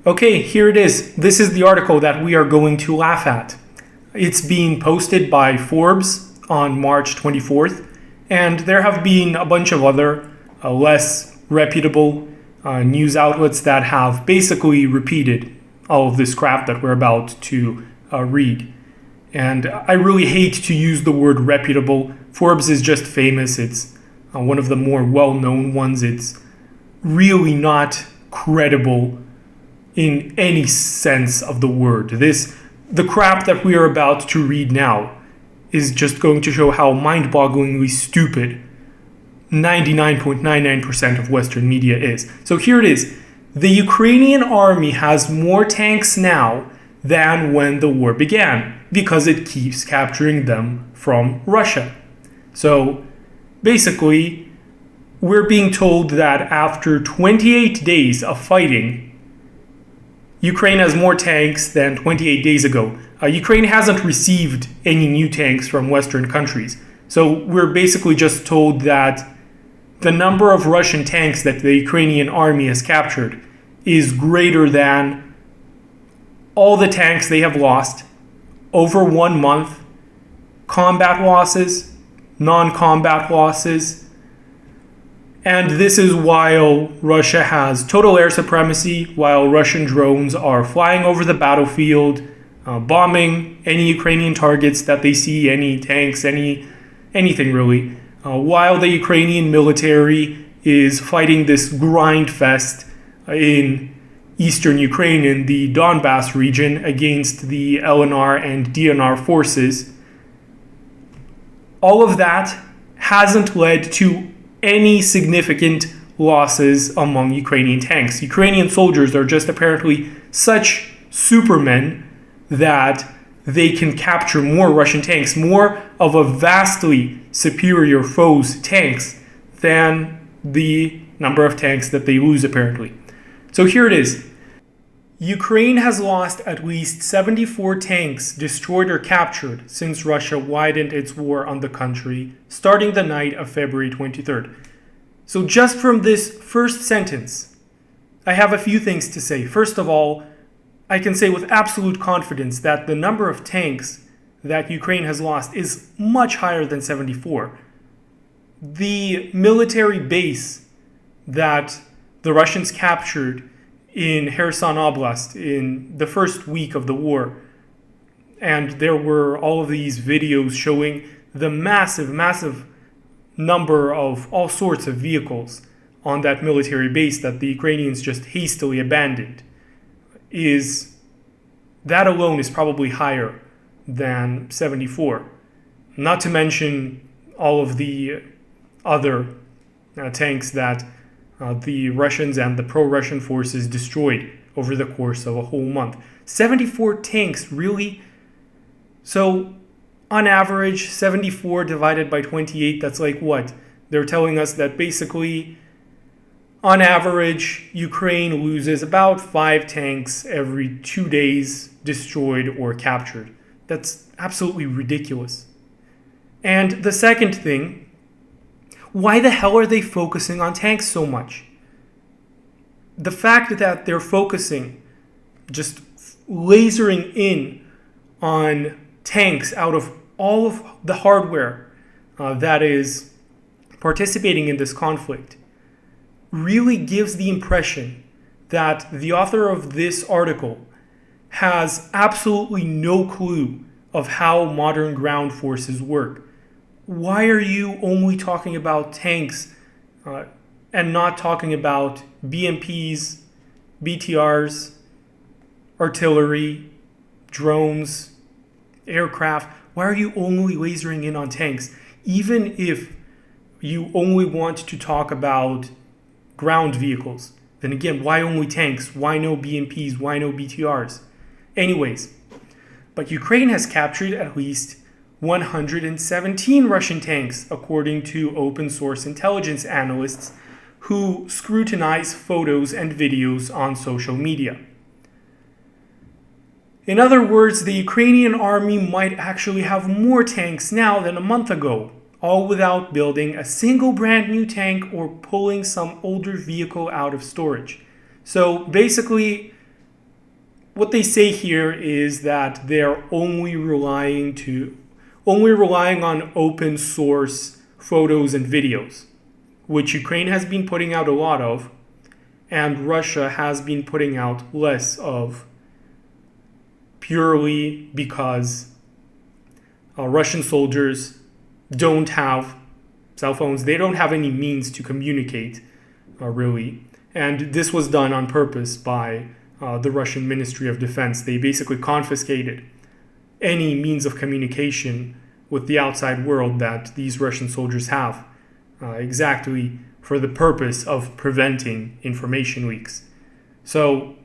Okay, here it is. This is the article that we are going to laugh at. It's being posted by Forbes on March 24th, and there have been a bunch of other less reputable news outlets that have basically repeated all of this crap that we're about to read. And I really hate to use the word reputable. Forbes is just famous. It's one of the more well-known ones. It's really not credible in any sense of the word. The crap that we are about to read now is just going to show how mind-bogglingly stupid 99.99% of Western media is. So here it is. The Ukrainian army has more tanks now than when the war began because it keeps capturing them from Russia. So basically, we're being told that after 28 days of fighting, Ukraine has more tanks than 28 days ago. Ukraine hasn't received any new tanks from Western countries. So we're basically just told that the number of Russian tanks that the Ukrainian army has captured is greater than all the tanks they have lost over 1 month, combat losses, non-combat losses. And this is while Russia has total air supremacy, while Russian drones are flying over the battlefield, bombing any Ukrainian targets that they see, any tanks, anything really, while the Ukrainian military is fighting this grind fest in eastern Ukraine in the Donbass region against the LNR and DNR forces. All of that hasn't led to any significant losses among Ukrainian tanks. Ukrainian soldiers are just apparently such supermen that they can capture more Russian tanks, more of a vastly superior foe's tanks than the number of tanks that they lose apparently. So here it is. Ukraine has lost at least 74 tanks destroyed or captured since Russia widened its war on the country starting the night of February 23rd. So just from this first sentence, I have a few things to say. First of all, I can say with absolute confidence that the number of tanks that Ukraine has lost is much higher than 74. The military base that the Russians captured in Kherson Oblast in the first week of the war. And there were all of these videos showing the massive number of all sorts of vehicles on that military base that the Ukrainians just hastily abandoned. That alone is probably higher than 74. Not to mention all of the other tanks that the Russians and the pro-Russian forces destroyed over the course of a whole month. 74 tanks, really? So, on average, 74 divided by 28, that's like what? They're telling us that basically, on average, Ukraine loses about 5 tanks every 2 days destroyed or captured. That's absolutely ridiculous. And the second thing, why the hell are they focusing on tanks so much? The fact that they're focusing, just lasering in on tanks out of all of the hardware that is participating in this conflict really gives the impression that the author of this article has absolutely no clue of how modern ground forces work. Why are you only talking about tanks and not talking about BMPs, BTRs, artillery, drones, aircraft? Why are you only lasering in on tanks? Even if you only want to talk about ground vehicles, then again, why only tanks? Why no BMPs? Why no BTRs? Anyways, but Ukraine has captured at least 117 Russian tanks, according to open source intelligence analysts who scrutinize photos and videos on social media. In other words, the Ukrainian army might actually have more tanks now than a month ago, all without building a single brand new tank or pulling some older vehicle out of storage. So basically, what they say here is that they're only relying on open source photos and videos, which Ukraine has been putting out a lot of, and Russia has been putting out less of, purely because Russian soldiers don't have cell phones. They don't have any means to communicate, really. And this was done on purpose by the Russian Ministry of Defense. They basically confiscated any means of communication with the outside world that these Russian soldiers have, exactly for the purpose of preventing information leaks. So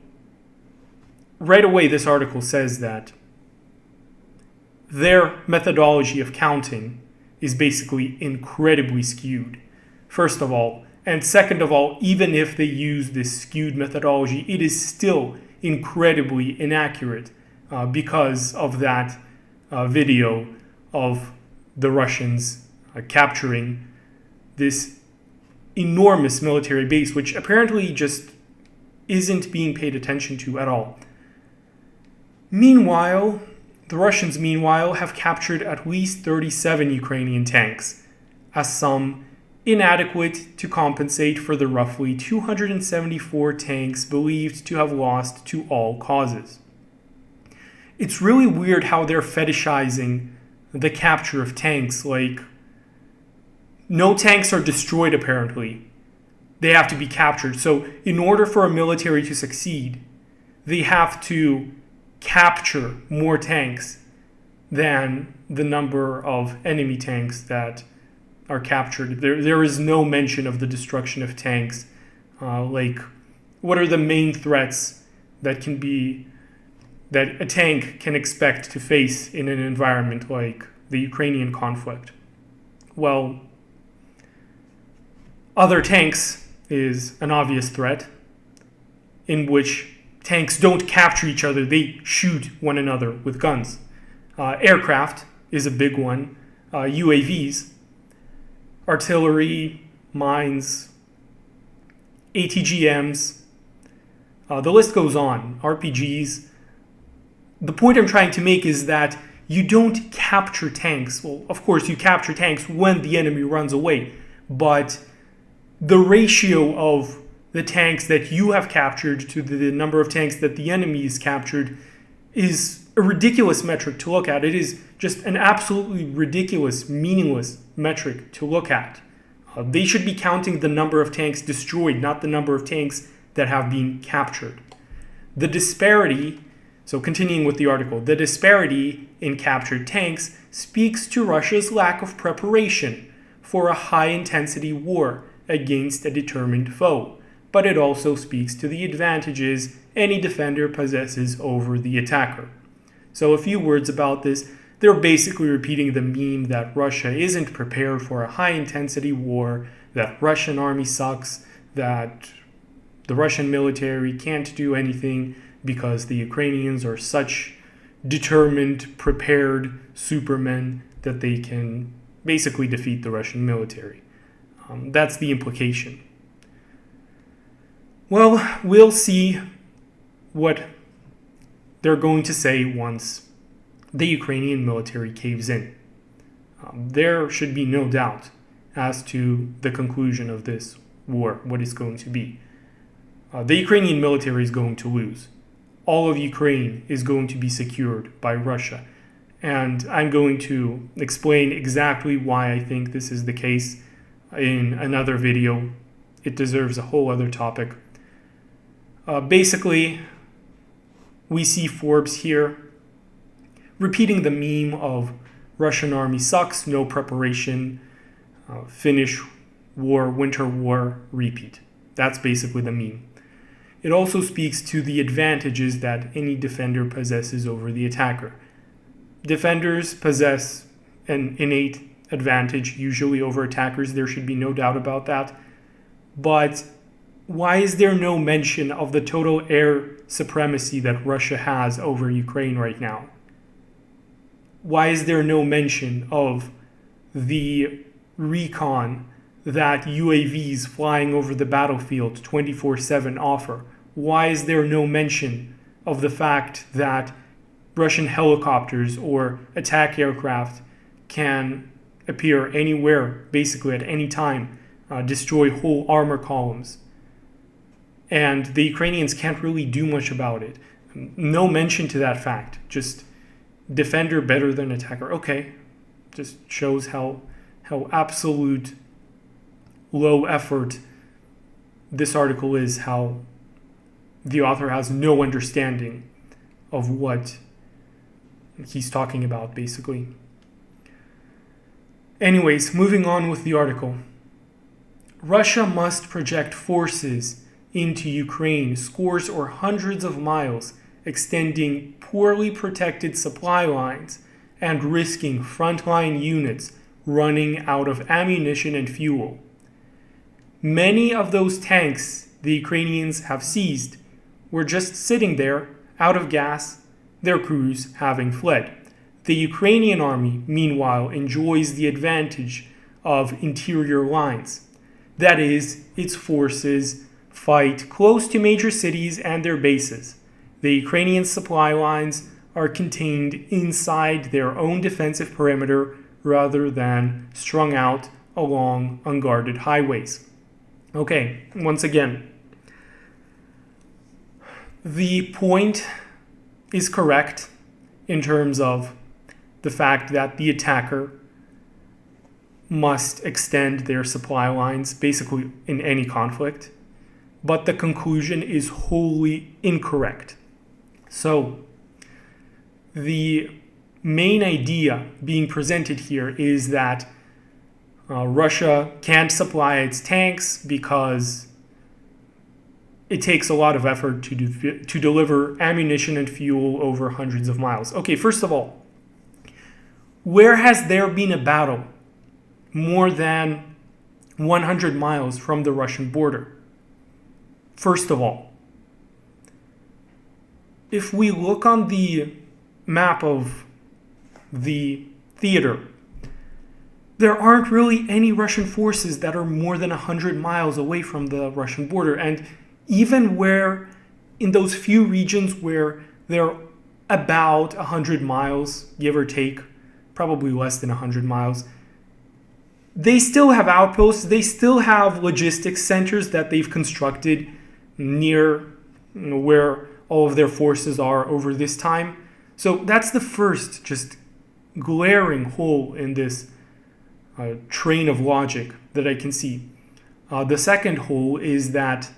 right away, this article says that their methodology of counting is basically incredibly skewed, first of all. And second of all, even if they use this skewed methodology, it is still incredibly inaccurate because of that video of the Russians capturing this enormous military base, which apparently just isn't being paid attention to at all. Meanwhile, the Russians, have captured at least 37 Ukrainian tanks, a sum inadequate to compensate for the roughly 274 tanks believed to have lost to all causes. It's really weird how they're fetishizing the capture of tanks. Like, no tanks are destroyed, apparently. They have to be captured. So in order for a military to succeed, they have to capture more tanks than the number of enemy tanks that are captured. There is no mention of the destruction of tanks. Like, what are the main threats that a tank can expect to face in an environment like the Ukrainian conflict? Well, other tanks is an obvious threat, in which tanks don't capture each other, they shoot one another with guns. Aircraft is a big one. UAVs, artillery, mines, ATGMs, the list goes on, RPGs. The point I'm trying to make is that you don't capture tanks. Well, of course, you capture tanks when the enemy runs away, but the ratio of the tanks that you have captured to the number of tanks that the enemy is captured is a ridiculous metric to look at. It is just an absolutely ridiculous, meaningless metric to look at. They should be counting the number of tanks destroyed, not the number of tanks that have been captured. The disparity, so continuing with the article, the disparity in captured tanks speaks to Russia's lack of preparation for a high-intensity war against a determined foe, but it also speaks to the advantages any defender possesses over the attacker. So a few words about this. They're basically repeating the meme that Russia isn't prepared for a high-intensity war, that Russian army sucks, that the Russian military can't do anything because the Ukrainians are such determined, prepared supermen that they can basically defeat the Russian military. That's the implication. Well, we'll see what they're going to say once the Ukrainian military caves in. There should be no doubt as to the conclusion of this war, what it's going to be. The Ukrainian military is going to lose. All of Ukraine is going to be secured by Russia. And I'm going to explain exactly why I think this is the case in another video. It deserves a whole other topic. Basically, we see Forbes here repeating the meme of Russian army sucks, no preparation, finish war, winter war, repeat. That's basically the meme. It also speaks to the advantages that any defender possesses over the attacker. Defenders possess an innate advantage, usually over attackers. There should be no doubt about that. But why is there no mention of the total air supremacy that Russia has over Ukraine right now? Why is there no mention of the recon that UAVs flying over the battlefield 24/7 offer? Why is there no mention of the fact that Russian helicopters or attack aircraft can appear anywhere, basically at any time, destroy whole armor columns. And the Ukrainians can't really do much about it. No mention to that fact. Just defender better than attacker. Okay, just shows how absolute low effort this article is, how the author has no understanding of what he's talking about, basically. Anyways, moving on with the article. Russia must project forces into Ukraine scores or hundreds of miles, extending poorly protected supply lines and risking frontline units running out of ammunition and fuel. Many of those tanks the Ukrainians have seized were just sitting there, out of gas, their crews having fled. The Ukrainian army, meanwhile, enjoys the advantage of interior lines. That is, its forces fight close to major cities and their bases. The Ukrainian supply lines are contained inside their own defensive perimeter rather than strung out along unguarded highways. Okay, once again, the point is correct in terms of the fact that the attacker must extend their supply lines basically in any conflict, but the conclusion is wholly incorrect. So, the main idea being presented here is that Russia can't supply its tanks because it takes a lot of effort to deliver ammunition and fuel over hundreds of miles. Okay, first of all, where has there been a battle more than 100 miles from the Russian border? First of all, if we look on the map of the theater, there aren't really any Russian forces that are more than 100 miles away from the Russian border. And even where, in those few regions where they're about 100 miles, give or take, probably less than 100 miles, they still have outposts, they still have logistics centers that they've constructed near where all of their forces are over this time. So that's the first just glaring hole in this train of logic that I can see. The second hole is that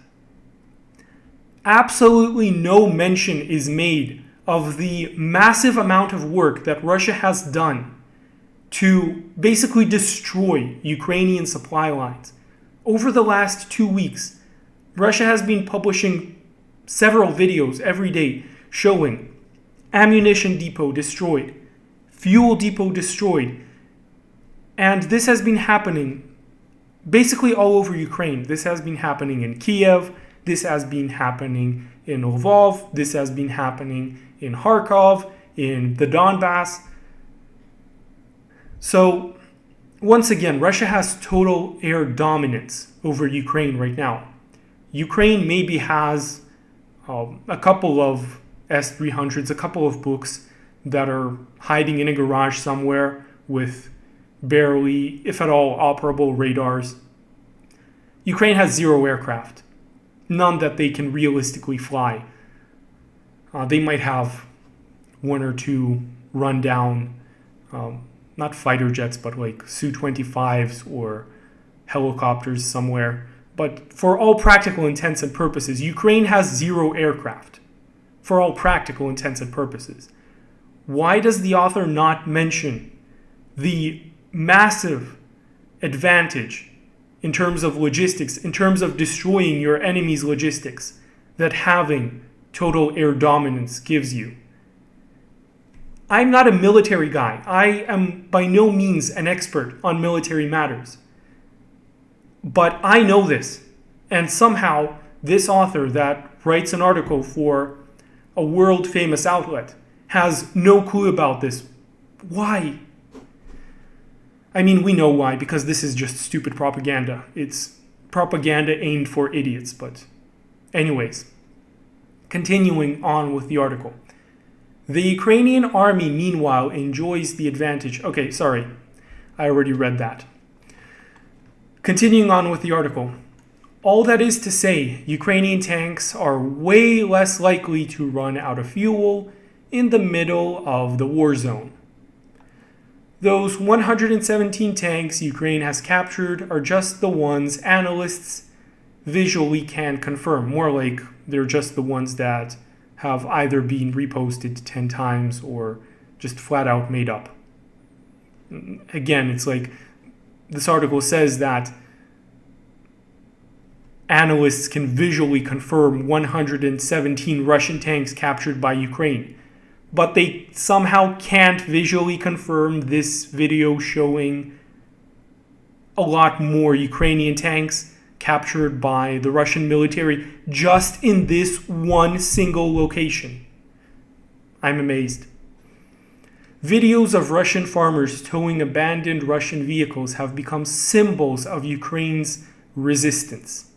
absolutely no mention is made of the massive amount of work that Russia has done to basically destroy Ukrainian supply lines. Over the last 2 weeks, Russia has been publishing several videos every day showing ammunition depot destroyed, fuel depot destroyed, and this has been happening basically all over Ukraine. This has been happening in Kiev, this has been happening in Lvov, this has been happening in Kharkov, in the Donbass. So, once again, Russia has total air dominance over Ukraine right now. Ukraine maybe has a couple of S-300s, a couple of books that are hiding in a garage somewhere with barely, if at all, operable radars. Ukraine has 0 aircraft, none that they can realistically fly. They might have 1 or 2 rundown, not fighter jets, but like Su-25s or helicopters somewhere. But for all practical intents and purposes, Ukraine has 0 aircraft. For all practical intents and purposes. Why does the author not mention the massive advantage in terms of logistics, in terms of destroying your enemy's logistics, that having total air dominance gives you? I'm not a military guy. I am by no means an expert on military matters. But I know this. And somehow, this author that writes an article for a world-famous outlet has no clue about this. Why? I mean, we know why, because this is just stupid propaganda. It's propaganda aimed for idiots, but anyways. Continuing on with the article. The Ukrainian army, meanwhile, enjoys the advantage. Okay, sorry. I already read that. Continuing on with the article. All that is to say, Ukrainian tanks are way less likely to run out of fuel in the middle of the war zone. Those 117 tanks Ukraine has captured are just the ones analysts visually can confirm. More like they're just the ones that have either been reposted 10 times or just flat out made up. Again, it's like this article says that analysts can visually confirm 117 Russian tanks captured by Ukraine, but they somehow can't visually confirm this video showing a lot more Ukrainian tanks captured by the Russian military just in this one single location. I'm amazed. Videos of Russian farmers towing abandoned Russian vehicles have become symbols of Ukraine's resistance.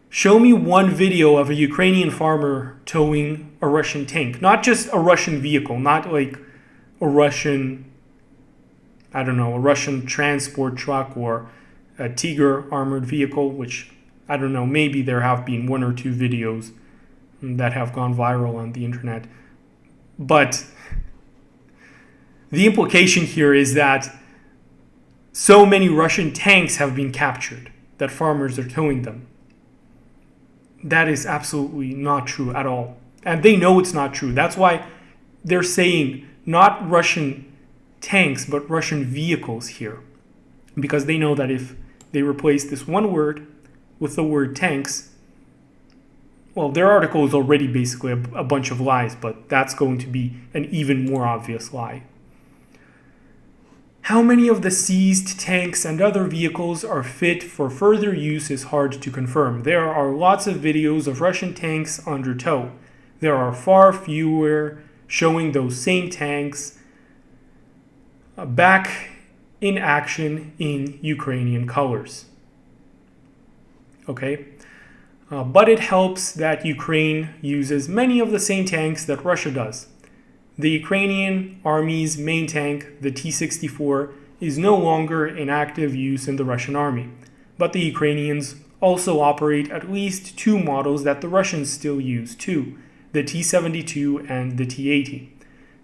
Show me one video of a Ukrainian farmer towing a Russian tank. Not just a Russian vehicle, not like a Russian, a Russian transport truck or a Tiger armored vehicle, which, maybe there have been one or two videos that have gone viral on the internet. But the implication here is that so many Russian tanks have been captured that farmers are towing them. That is absolutely not true at all. And they know it's not true. That's why they're saying not Russian tanks, but Russian vehicles here. Because they know that if they replace this one word with the word tanks, well, their article is already basically a bunch of lies, but that's going to be an even more obvious lie. How many of the seized tanks and other vehicles are fit for further use is hard to confirm. There are lots of videos of Russian tanks under tow. There are far fewer showing those same tanks back in action in Ukrainian colors. Okay? But it helps that Ukraine uses many of the same tanks that Russia does. The Ukrainian army's main tank, the T-64, is no longer in active use in the Russian army. But the Ukrainians also operate at least two models that the Russians still use too, the T-72 and the T-80.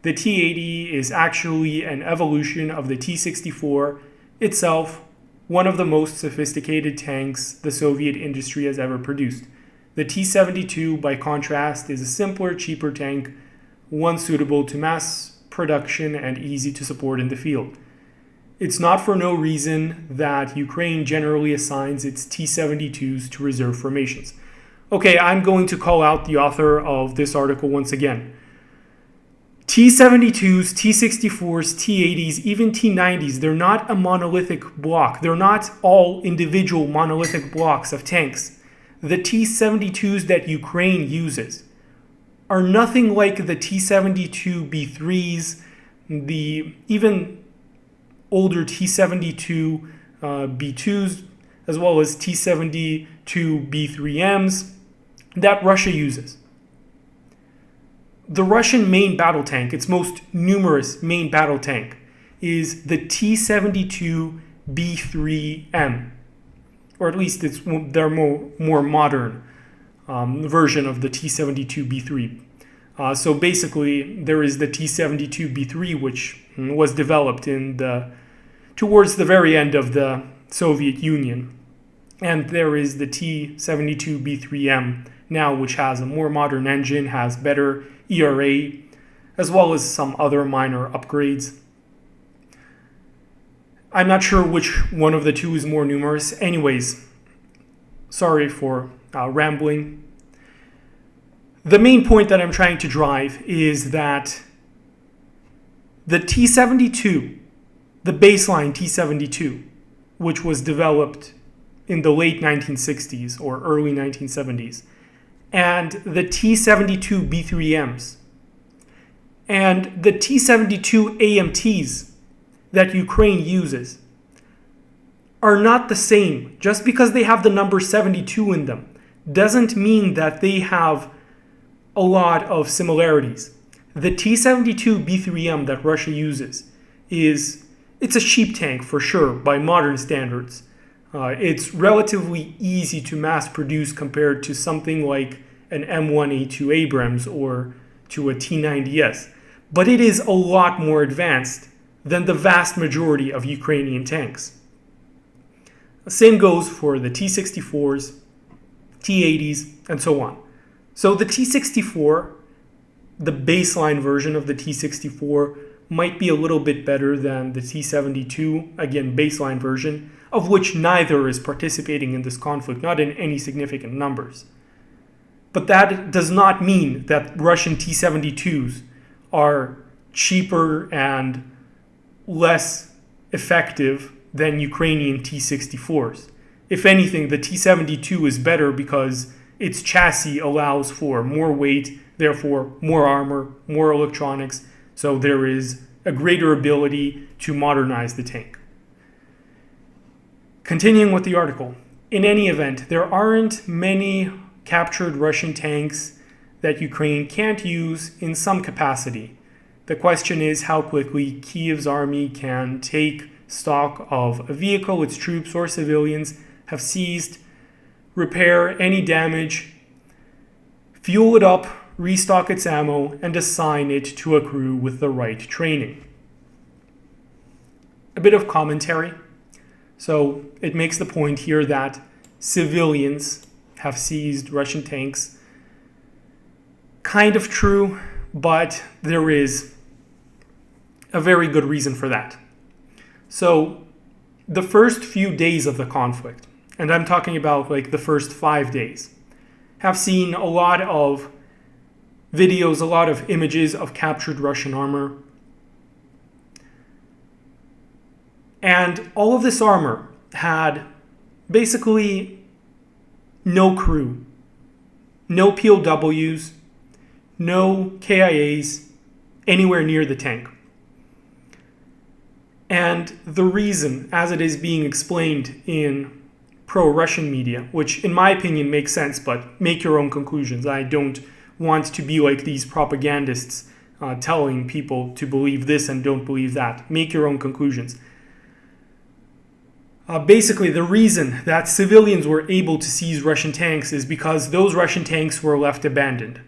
The T-80 is actually an evolution of the T-64 itself, one of the most sophisticated tanks the Soviet industry has ever produced. The T-72, by contrast, is a simpler, cheaper tank, one suitable to mass production and easy to support in the field. It's not for no reason that Ukraine generally assigns its T-72s to reserve formations. Okay, I'm going to call out the author of this article once again. T-72s, T-64s, T-80s, even T-90s, they're not a monolithic block. They're not all individual monolithic blocks of tanks. The T-72s that Ukraine uses are nothing like the T-72B3s, the even older T-72 B2s, as well as T-72B3Ms that Russia uses. The Russian main battle tank, its most numerous main battle tank, is the T-72B3M, or at least it's their more modern version of the T-72B3. So basically, there is the T-72B3, which was developed towards the very end of the Soviet Union, and there is the T-72B3M now, which has a more modern engine, has better ERA, as well as some other minor upgrades. I'm not sure which one of the two is more numerous. Anyways, sorry for rambling. The main point that I'm trying to drive is that the T-72, the baseline T-72, which was developed in the late 1960s or early 1970s, and the T-72B3Ms, and the T-72 AMTs that Ukraine uses are not the same. Just because they have the number 72 in them doesn't mean that they have a lot of similarities. The T-72B3M that Russia uses it's a cheap tank for sure by modern standards. It's relatively easy to mass produce compared to something like an M1A2 Abrams or to a T-90S. But it is a lot more advanced than the vast majority of Ukrainian tanks. The same goes for the T-64s, T-80s, and so on. So the T-64, the baseline version of the T-64, might be a little bit better than the T-72, again, baseline version, of which neither is participating in this conflict, not in any significant numbers. But that does not mean that Russian T-72s are cheaper and less effective than Ukrainian T-64s. If anything, the T-72 is better because its chassis allows for more weight, therefore more armor, more electronics, so there is a greater ability to modernize the tank. Continuing with the article, in any event, there aren't many captured Russian tanks that Ukraine can't use in some capacity. The question is how quickly Kiev's army can take stock of a vehicle its troops or civilians have seized, repair any damage, fuel it up, restock its ammo, and assign it to a crew with the right training. A bit of commentary. So it makes the point here that civilians have seized Russian tanks. Kind of true, but there is a very good reason for that. So the first few days of the conflict, and I'm talking about like the first 5 days, have seen a lot of videos, a lot of images of captured Russian armor. And all of this armor had basically no crew, no POWs, no KIAs anywhere near the tank. And the reason, as it is being explained in pro-Russian media, which in my opinion makes sense, but make your own conclusions. I don't want to be like these propagandists telling people to believe this and don't believe that. Make your own conclusions. Basically, the reason that civilians were able to seize Russian tanks is because those Russian tanks were left abandoned.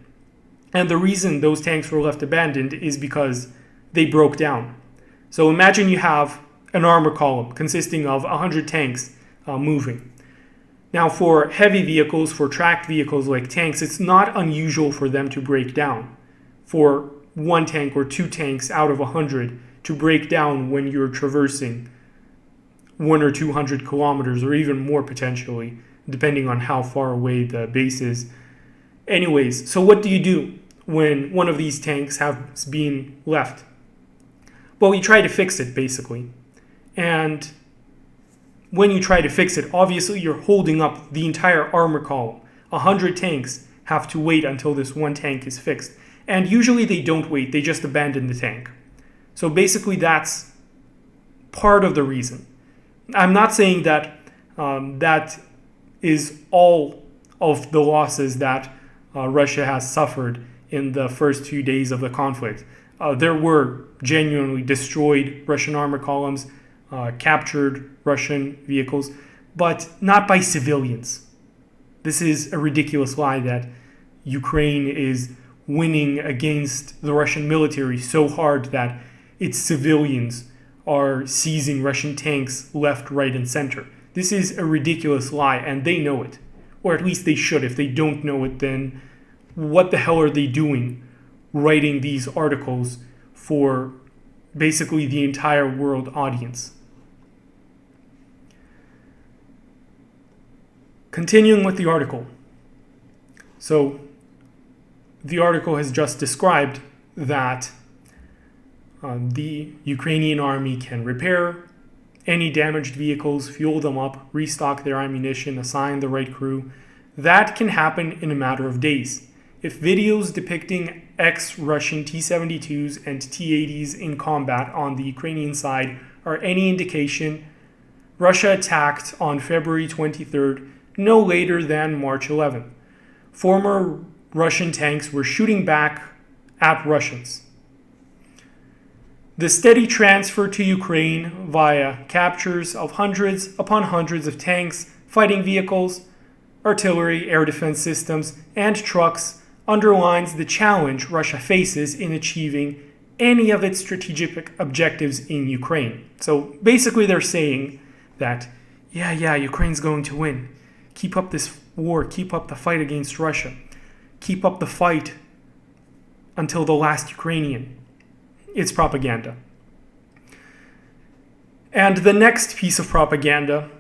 And the reason those tanks were left abandoned is because they broke down. So imagine you have an armor column consisting of 100 tanks moving. Now for heavy vehicles, for tracked vehicles like tanks, it's not unusual for them to break down. For one tank or two tanks out of 100 to break down when you're traversing 100 or 200 kilometers or even more potentially, depending on how far away the base is. Anyways, so what do you do when one of these tanks has been left? Well, you try to fix it, basically. And when you try to fix it, obviously you're holding up the entire armor column. 100 tanks have to wait until this one tank is fixed. And usually they don't wait, they just abandon the tank. So basically that's part of the reason. I'm not saying that that is all of the losses that Russia has suffered in the first few days of the conflict. There were genuinely destroyed Russian armor columns, captured Russian vehicles, but not by civilians. This is a ridiculous lie that Ukraine is winning against the Russian military so hard that its civilians are seizing Russian tanks left, right, and center. This is a ridiculous lie, and they know it. Or at least they should. If they don't know it, then what the hell are they doing writing these articles for basically the entire world audience? Continuing with the article. So, the article has just described that the Ukrainian army can repair any damaged vehicles, fuel them up, restock their ammunition, assign the right crew. That can happen in a matter of days. If videos depicting ex-Russian T-72s and T-80s in combat on the Ukrainian side are any indication, Russia attacked on February 23rd no later than March 11th. Former Russian tanks were shooting back at Russians. The steady transfer to Ukraine via captures of hundreds upon hundreds of tanks, fighting vehicles, artillery, air defense systems, and trucks underlines the challenge Russia faces in achieving any of its strategic objectives in Ukraine. So basically they're saying that, yeah, Ukraine's going to win. Keep up this war, keep up the fight against Russia. Keep up the fight until the last Ukrainian. It's propaganda. And the next piece of propaganda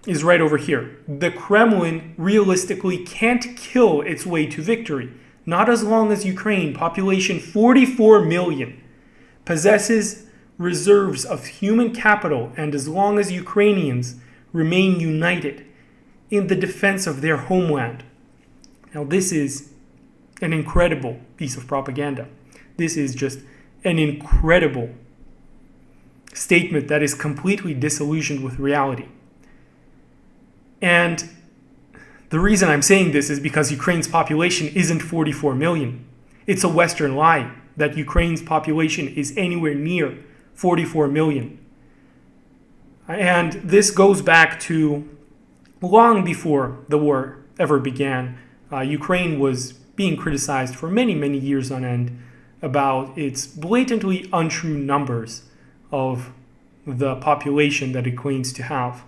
is right over here. The Kremlin realistically can't kill its way to victory, not as long as Ukraine, population 44 million, possesses reserves of human capital, and as long as Ukrainians remain united in the defense of their homeland. Now, this is an incredible piece of propaganda. This is just an incredible statement that is completely disillusioned with reality. And the reason I'm saying this is because Ukraine's population isn't 44 million. It's a Western lie that Ukraine's population is anywhere near 44 million. And this goes back to long before the war ever began. Ukraine was being criticized for many, many years on end about its blatantly untrue numbers of the population that it claims to have.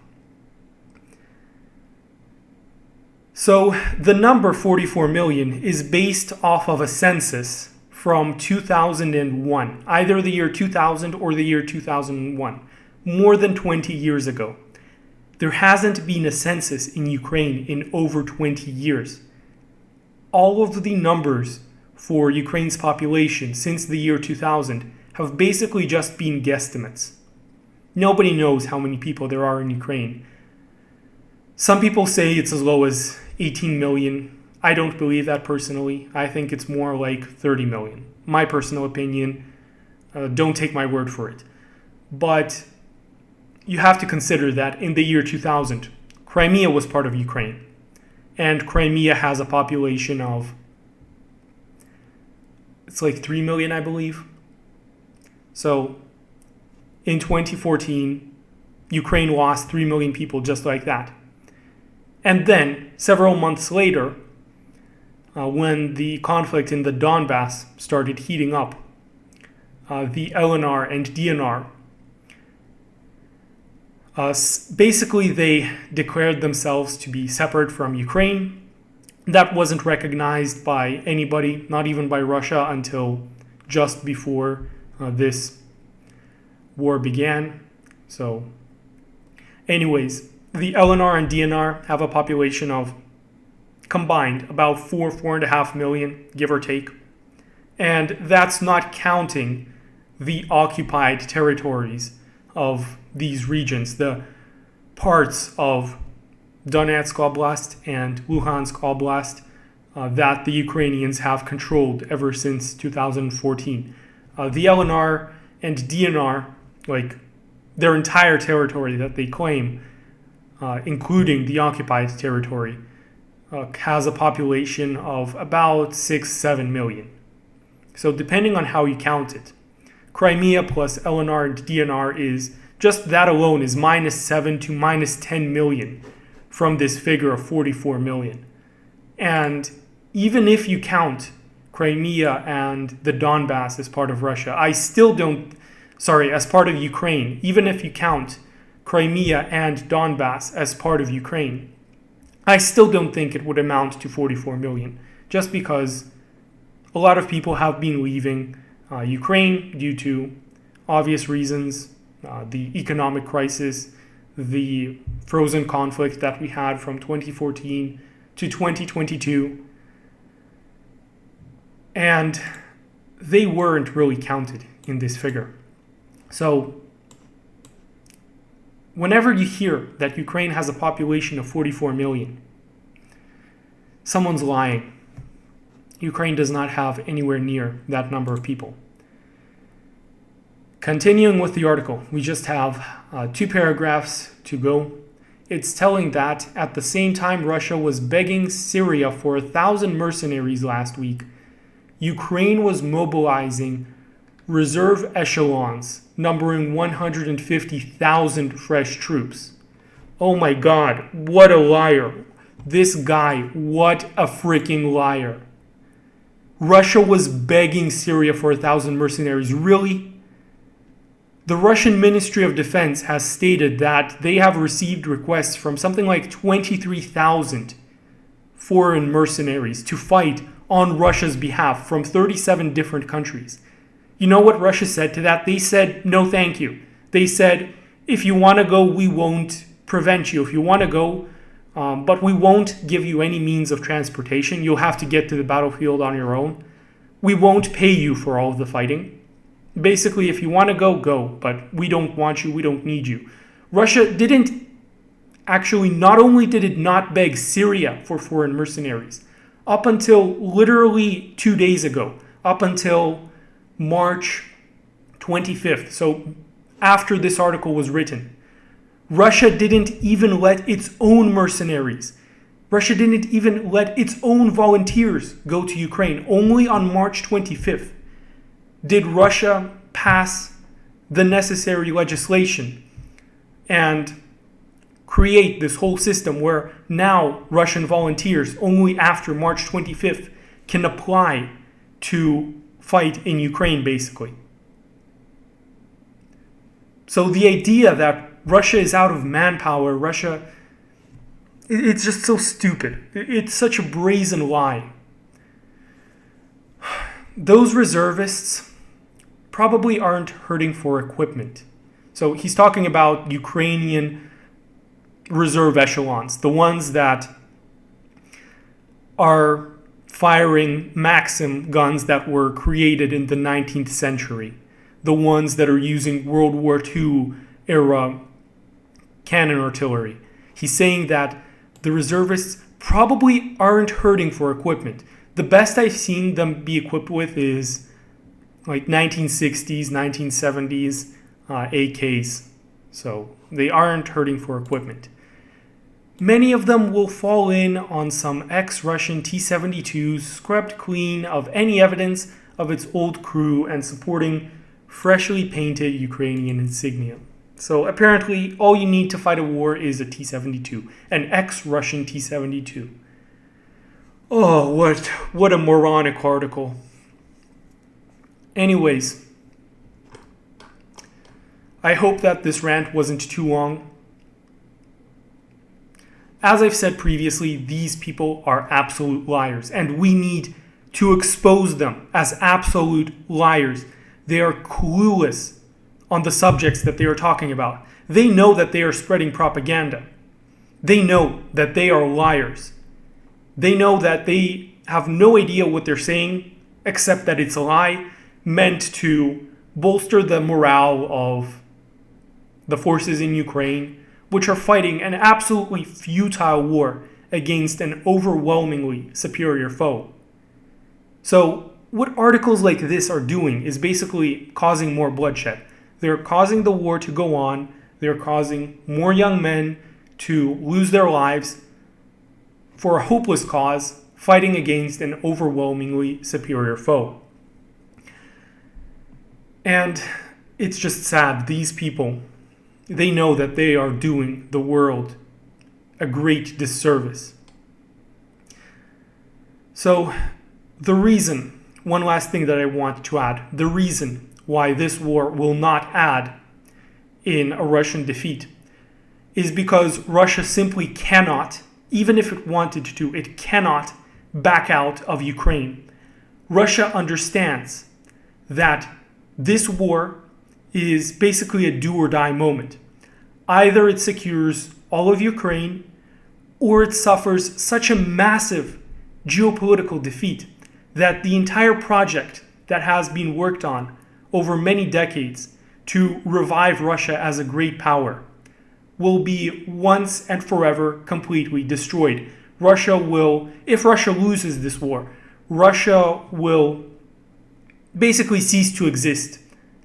So the number 44 million is based off of a census from 2001, either the year 2000 or the year 2001, more than 20 years ago. There hasn't been a census in Ukraine in over 20 years. All of the numbers for Ukraine's population since the year 2000 have basically just been guesstimates. Nobody knows how many people there are in Ukraine. Some people say it's as low as 18 million. I don't believe that personally. I think it's more like 30 million. My personal opinion. Don't take my word for it. But you have to consider that in the year 2000, Crimea was part of Ukraine. And Crimea has a population of, it's like 3 million, I believe. So in 2014, Ukraine lost 3 million people just like that. And then, several months later, when the conflict in the Donbass started heating up, the LNR and DNR, basically they declared themselves to be separate from Ukraine. That wasn't recognized by anybody, not even by Russia, until just before this war began. So, anyways, the LNR and DNR have a population of combined about 4.5 million, give or take. And that's not counting the occupied territories of these regions, the parts of Donetsk Oblast and Luhansk Oblast that the Ukrainians have controlled ever since 2014. The LNR and DNR, like their entire territory that they claim, including the occupied territory, has a population of about 6-7 million. So depending on how you count it, Crimea plus LNR and DNR is, just that alone is -7 to -10 million from this figure of 44 million. And even if you count Crimea and the Donbass as part of Russia, as part of Ukraine, even if you count Crimea and Donbass as part of Ukraine, I still don't think it would amount to 44 million, just because a lot of people have been leaving Ukraine due to obvious reasons, the economic crisis, the frozen conflict that we had from 2014 to 2022, and they weren't really counted in this figure. So whenever you hear that Ukraine has a population of 44 million, someone's lying. Ukraine does not have anywhere near that number of people. Continuing with the article, we just have 2 paragraphs to go. it's telling that at the same time Russia was begging Syria for 1,000 mercenaries last week, Ukraine was mobilizing reserve echelons numbering 150,000 fresh troops. Oh my God, what a liar. This guy, what a freaking liar. Russia was begging Syria for 1,000 mercenaries. Really? The Russian Ministry of Defense has stated that they have received requests from something like 23,000 foreign mercenaries to fight on Russia's behalf from 37 different countries. You know what Russia said to that? They said, no thank you. They said, if you want to go, we won't prevent you. If you want to go, but we won't give you any means of transportation. You'll have to get to the battlefield on your own. We won't pay you for all of the fighting. Basically, if you want to go, go. But we don't want you. We don't need you. Russia didn't actually, not only did it not beg Syria for foreign mercenaries, up until literally 2 days ago, up until March 25th, so after this article was written, Russia didn't even let its own mercenaries, Russia didn't even let its own volunteers go to Ukraine. Only on March 25th did Russia pass the necessary legislation and create this whole system where now Russian volunteers, only after March 25th, can apply to fight in Ukraine, basically. So the idea that Russia is out of manpower, it's just so stupid. It's such a brazen lie. Those reservists probably aren't hurting for equipment. So he's talking about Ukrainian reserve echelons, the ones that are firing Maxim guns that were created in the 19th century, the ones that are using World War II era cannon artillery. He's saying that the reservists probably aren't hurting for equipment. The best I've seen them be equipped with is like 1960s, 1970s AKs. So they aren't hurting for equipment. Many of them will fall in on some ex-Russian T-72s scrubbed clean of any evidence of its old crew and supporting freshly painted Ukrainian insignia. So apparently all you need to fight a war is a T-72, an ex-Russian T-72. Oh, what a moronic article. Anyways, I hope that this rant wasn't too long. As I've said previously, these people are absolute liars, and we need to expose them as absolute liars. They are clueless on the subjects that they are talking about. They know that they are spreading propaganda. They know that they are liars. They know that they have no idea what they're saying, except that it's a lie meant to bolster the morale of the forces in Ukraine, which are fighting an absolutely futile war against an overwhelmingly superior foe. So what articles like this are doing is basically causing more bloodshed. They're causing the war to go on. They're causing more young men to lose their lives for a hopeless cause, fighting against an overwhelmingly superior foe. And it's just sad. These people, they know that they are doing the world a great disservice. So the reason, one last thing that I want to add, the reason why this war will not add in a Russian defeat is because Russia simply cannot, even if it wanted to, it cannot back out of Ukraine. Russia understands that this war is basically a do or die moment. Either it secures all of Ukraine or it suffers such a massive geopolitical defeat that the entire project that has been worked on over many decades to revive Russia as a great power will be once and forever completely destroyed. Russia will, if Russia loses this war, Russia will basically cease to exist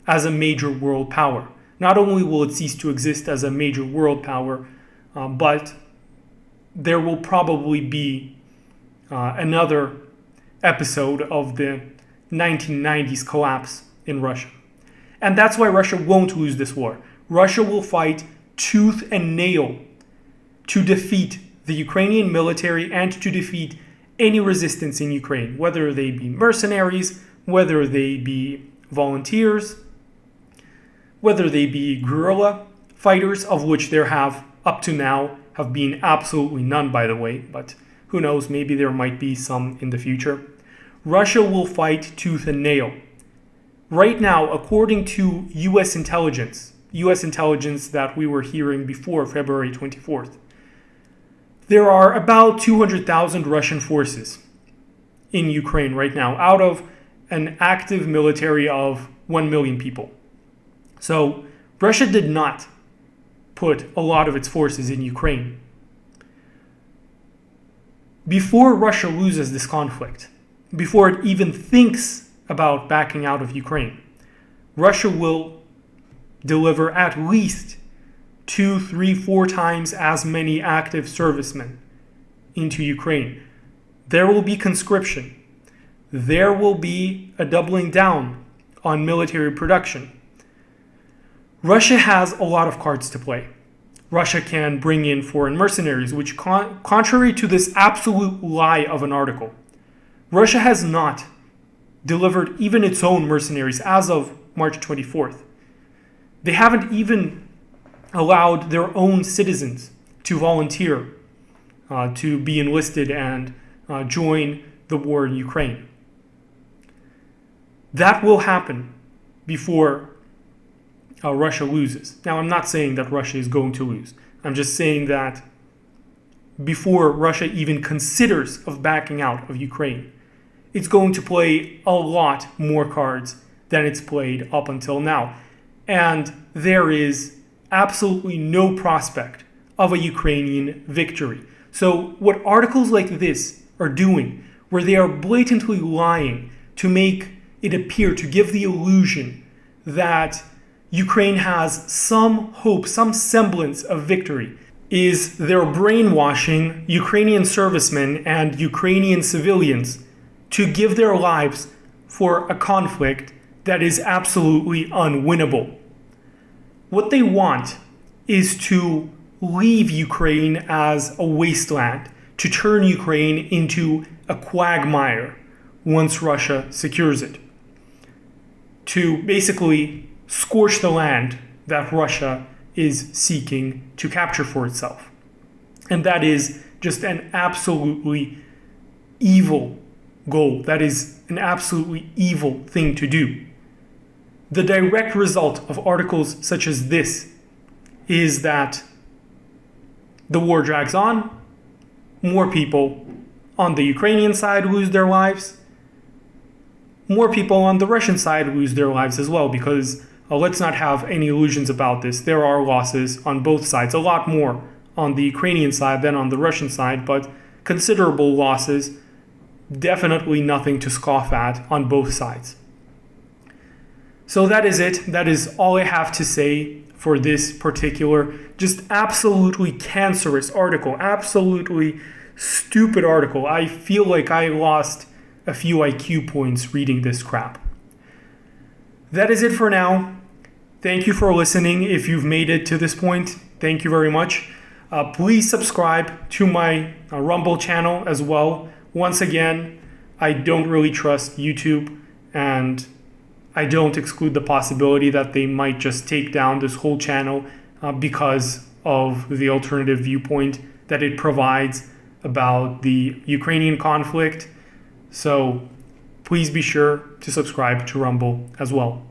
as a major world power. Not only will it cease to exist as a major world power, but there will probably be another episode of the 1990s collapse in Russia. And that's why Russia won't lose this war. Russia will fight tooth and nail to defeat the Ukrainian military and to defeat any resistance in Ukraine, whether they be mercenaries, whether they be volunteers, whether they be guerrilla fighters, of which there have, up to now, have been absolutely none, by the way, but who knows, maybe there might be some in the future. Russia will fight tooth and nail. Right now, according to US intelligence that we were hearing before February 24th, there are about 200,000 Russian forces in Ukraine right now, out of an active military of 1 million people. So Russia did not put a lot of its forces in Ukraine. Before Russia loses this conflict, before it even thinks about backing out of Ukraine, Russia will deliver at least 2, 3, 4 times as many active servicemen into Ukraine. There will be conscription. There will be a doubling down on military production. Russia has a lot of cards to play. Russia can bring in foreign mercenaries, which contrary to this absolute lie of an article, Russia has not delivered even its own mercenaries as of March 24th. They haven't even allowed their own citizens to volunteer, to be enlisted and join the war in Ukraine. That will happen before Russia loses. Now, I'm not saying that Russia is going to lose. I'm just saying that before Russia even considers of backing out of Ukraine, it's going to play a lot more cards than it's played up until now. And there is absolutely no prospect of a Ukrainian victory. So what articles like this are doing, where they are blatantly lying to make it appear, to give the illusion that Ukraine has some hope, some semblance of victory, is they're brainwashing Ukrainian servicemen and Ukrainian civilians to give their lives for a conflict that is absolutely unwinnable. What they want is to leave Ukraine as a wasteland, to turn Ukraine into a quagmire once Russia secures it, to basically scorch the land that Russia is seeking to capture for itself. And that is just an absolutely evil goal. That is an absolutely evil thing to do. The direct result of articles such as this is that the war drags on, more people on the Ukrainian side lose their lives, more people on the Russian side lose their lives as well, because let's not have any illusions about this. There are losses on both sides, a lot more on the Ukrainian side than on the Russian side, but considerable losses, definitely nothing to scoff at on both sides. So that is it. That is all I have to say for this particular, just absolutely cancerous article, absolutely stupid article. I feel like I lost a few IQ points reading this crap. That is it for now. Thank you for listening. If you've made it to this point, thank you very much. Please subscribe to my Rumble channel as well. Once again, I don't really trust YouTube, and I don't exclude the possibility that they might just take down this whole channel because of the alternative viewpoint that it provides about the Ukrainian conflict. So please be sure to subscribe to Rumble as well.